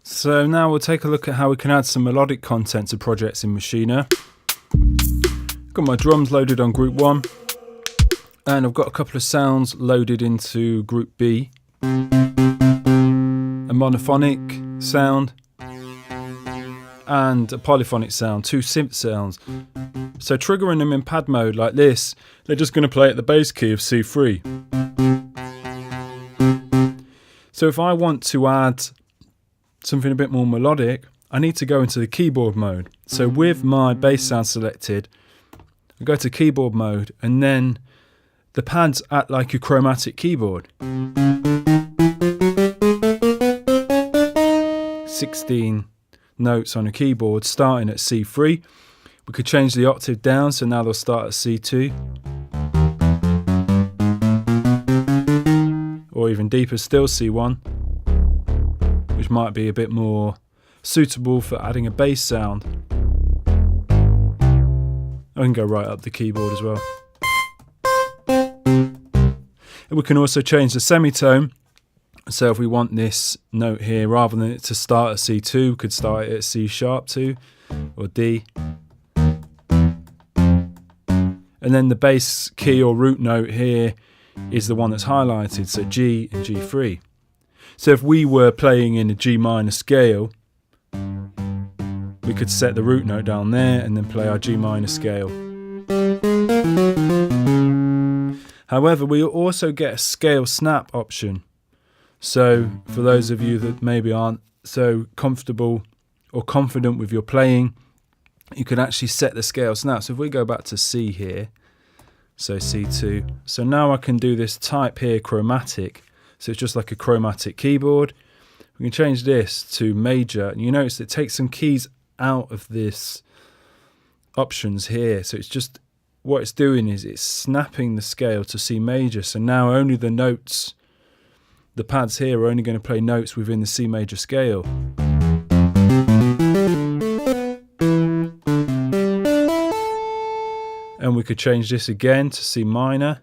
So now we'll take a look at how we can add some melodic content to projects in Machina. Got my drums loaded on group 1, and I've got a couple of sounds loaded into group B. A monophonic sound and a polyphonic sound, 2 synth sounds. So triggering them in pad mode like this, they're just going to play at the bass key of C3. So if I want to add something a bit more melodic, I need to go into the keyboard mode. So with my bass sound selected, I go to keyboard mode, and then the pads act like a chromatic keyboard. 16 notes on a keyboard starting at C3. We could change the octave down, so now they'll start at C2. Or even deeper still, C1. Which might be a bit more suitable for adding a bass sound. I can go right up the keyboard as well. And we can also change the semitone. So if we want this note here, rather than it to start at C2, we could start it at C sharp 2 or D. And then the bass key or root note here is the one that's highlighted, so G and G3. So if we were playing in a G minor scale, we could set the root note down there and then play our G minor scale. However, we also get a scale snap option. So for those of you that maybe aren't so comfortable or confident with your playing, you can actually set the scale snap. So if we go back to C here, so C2, so now I can do this type here, chromatic. So it's just like a chromatic keyboard. We can change this to major, and you notice it takes some keys out of this options here. So it's just, what it's doing is it's snapping the scale to C major. So now only the notes, the pads here are only going to play notes within the C major scale. And we could change this again to C minor.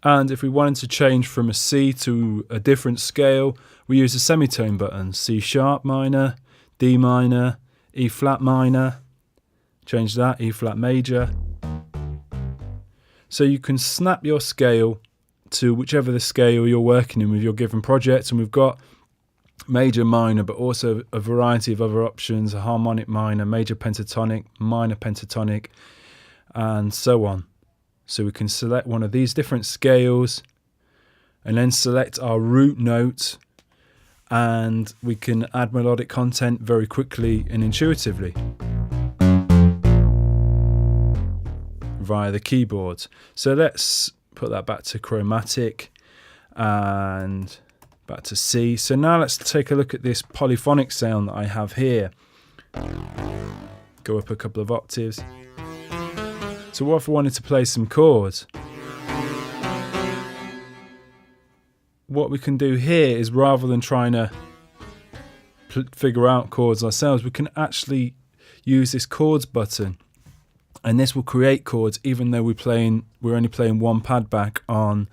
And if we wanted to change from a C to a different scale, we use the semitone button. C sharp minor, D minor, E flat minor. Change that, E flat major. So you can snap your scale to whichever the scale you're working in with your given project. And we've got major, minor, but also a variety of other options, a harmonic minor, major pentatonic, minor pentatonic, and so on. So we can select one of these different scales and then select our root note, and we can add melodic content very quickly and intuitively via the keyboard. So let's put that back to chromatic and back to C. So now let's take a look at this polyphonic sound that I have here. Go up a couple of octaves. So what if I wanted to play some chords? What we can do here is, rather than trying to figure out chords ourselves, we can actually use this chords button, and this will create chords even though we're only playing one pad back on,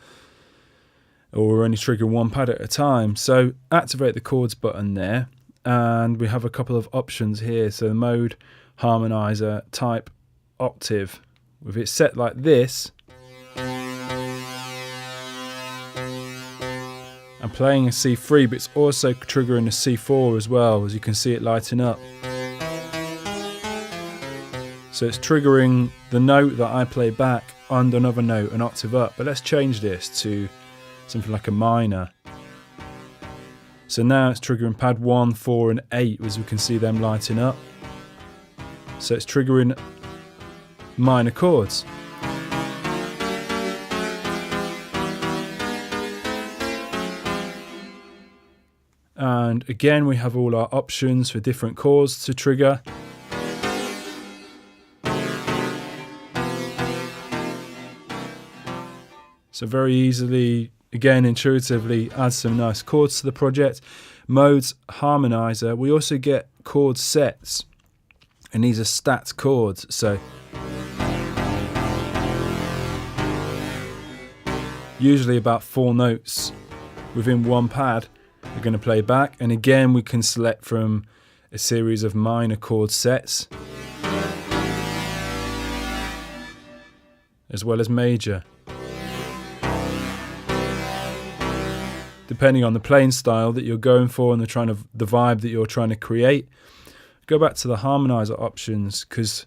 or we're only triggering one pad at a time. So activate the chords button there, and we have a couple of options here. So mode, harmonizer, type, octave. With it set like this, I'm playing a C3, but it's also triggering a C4 as well, as you can see it lighting up. So it's triggering the note that I play back and another note, an octave up. But let's change this to something like a minor. So now it's triggering pad 1, 4 and 8, as we can see them lighting up. So it's triggering minor chords. And again, we have all our options for different chords to trigger. So very easily, again intuitively, add some nice chords to the project. Modes, harmonizer. We also get chord sets, and these are stat chords. So usually about 4 notes within one pad are going to play back. And again, we can select from a series of minor chord sets as well as major, depending on the playing style that you're going for and the vibe that you're trying to create. Go back to the harmonizer options, because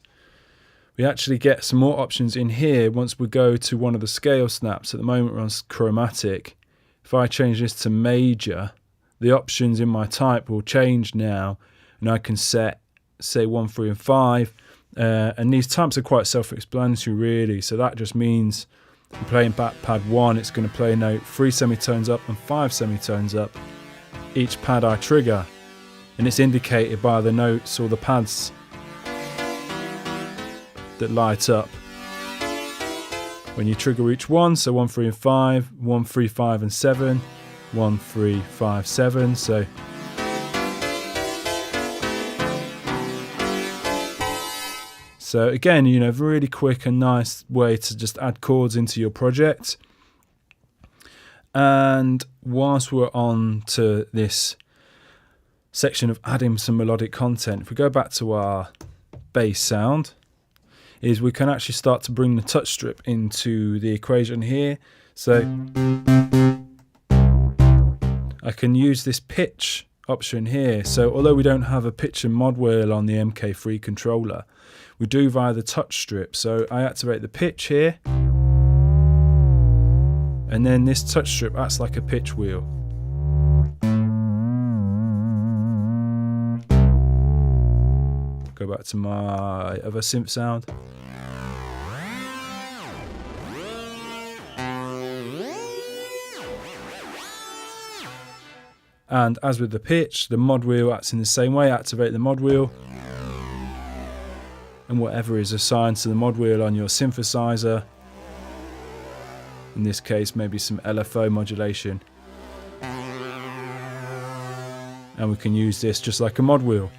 we actually get some more options in here once we go to one of the scale snaps. At the moment we're on chromatic. If I change this to major, the options in my type will change now, and I can set, say, 1, 3 and 5, and these types are quite self-explanatory really. So that just means I'm playing back pad 1, it's going to play a note 3 semitones up and 5 semitones up each pad I trigger, and it's indicated by the notes or the pads that light up when you trigger each one. So 1, 3 and 5, 1, 3, 5 and 7, 1, 3, 5, 7. So again, you know, really quick and nice way to just add chords into your project. And whilst we're on to this section of adding some melodic content, if we go back to our bass sound, is we can actually start to bring the touch strip into the equation here. So I can use this pitch option here. So although we don't have a pitch and mod wheel on the MK3 controller, we do via the touch strip. So I activate the pitch here, and then this touch strip acts like a pitch wheel. Go back to my other synth sound. And as with the pitch, the mod wheel acts in the same way. Activate the mod wheel, and whatever is assigned to the mod wheel on your synthesizer, in this case maybe some LFO modulation, and we can use this just like a mod wheel.